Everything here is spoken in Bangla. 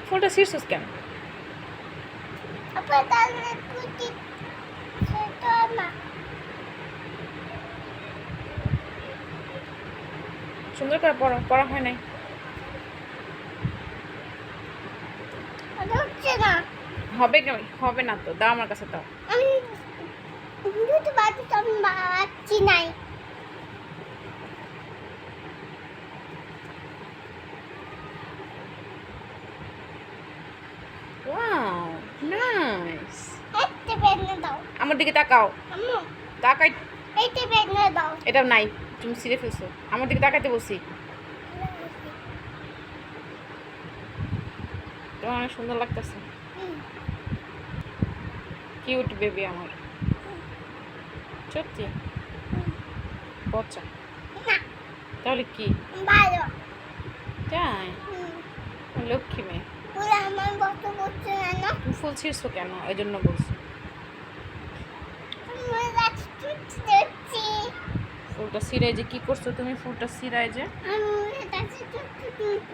ফুলটা ছিঁড়ছিস কেন? সুন্দর করে পড়ো, পড়া হয় নাই। হবে কেন? হবে না তো, দাও আমার কাছে দাও। নাই ওয়াও, নাইস। একটা পেন দাও আমার দিকে তাকাও, আম্মু, তাকাই। এইটা পেন দাও। এটা নাই, তুমি ছিঁড়ে ফেলছো। আমার দিকে তাকাইতে বলছি। তোমার অনেক সুন্দর লাগতেছে। কিউট বেবি আমার, সত্যি। পচা না তাহলে কি? ভালো তাই? লক্ষ্মী মেয়ে। পুরো আমার কত করছে না তুমি ফুল ছিঁড়ছো কেন? এই জন্য বলছি। আমার কাছে চুচি দিচ্ছি ফুলটা ছিঁড়ে যে কি করছো তুমি? ফুলটা ছিঁড়ায় যে আমার কাছে চুচি দিচ্ছি